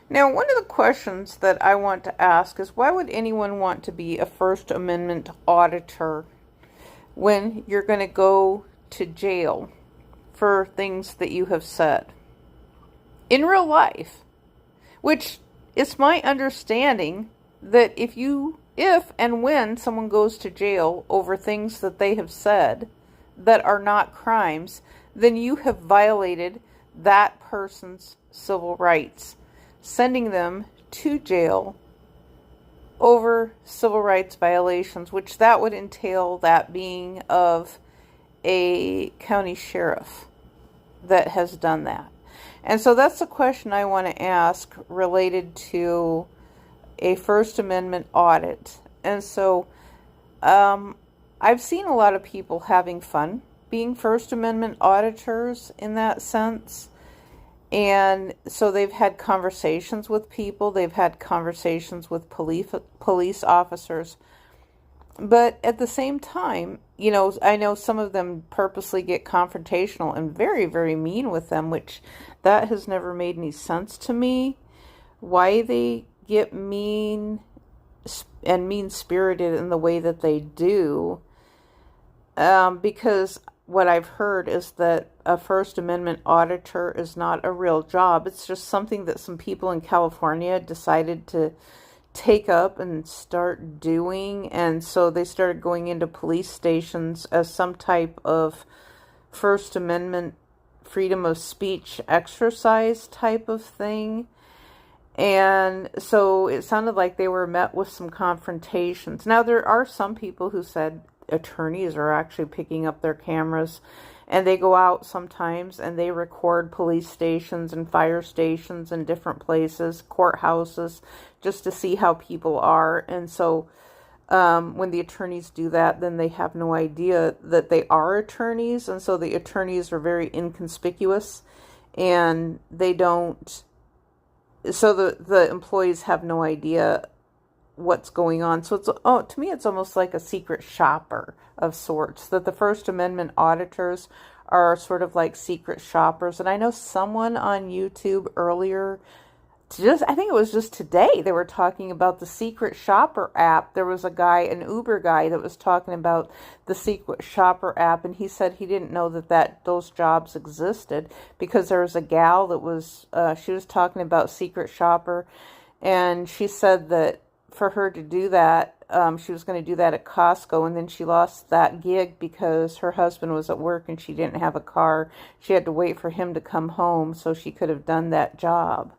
Now, one of the questions that I want to ask is why would anyone want to be a First Amendment auditor when you're going to go to jail for things that you have said in real life? Which is my understanding that if and when someone goes to jail over things that they have said that are not crimes, then you have violated that person's civil rights, sending them to jail over civil rights violations, which that would entail that being of a county sheriff that has done that. And so that's the question I want to ask related to a First Amendment audit. And so I've seen a lot of people having fun being First Amendment auditors in that sense. And so they've had conversations with people, they've had conversations with police officers. But at the same time, I know some of them purposely get confrontational and very, very mean with them, which that has never made any sense to me. Why they get mean and mean-spirited in the way that they do. Because what I've heard is that a First Amendment auditor is not a real job. It's just something that some people in California decided to take up and start doing. And so they started going into police stations as some type of First Amendment freedom of speech exercise type of thing. And so it sounded like they were met with some confrontations. Now, there are some people who said attorneys are actually picking up their cameras and they go out sometimes and they record police stations and fire stations and different places, courthouses, just to see how people are. And so when the attorneys do that, then they have no idea that they are attorneys. And so the attorneys are very inconspicuous and they don't. So the employees have no idea what's going on. So to me, it's almost like a secret shopper of sorts, that the First Amendment auditors are sort of like secret shoppers. And I know someone on YouTube earlier, I think it was just today, they were talking about the Secret Shopper app. There was a guy, an Uber guy, that was talking about the Secret Shopper app, and he said he didn't know that those jobs existed, because there was a gal that was, she was talking about Secret Shopper, and she said that for her to do that, she was going to do that at Costco, and then she lost that gig because her husband was at work and she didn't have a car. She had to wait for him to come home so she could have done that job.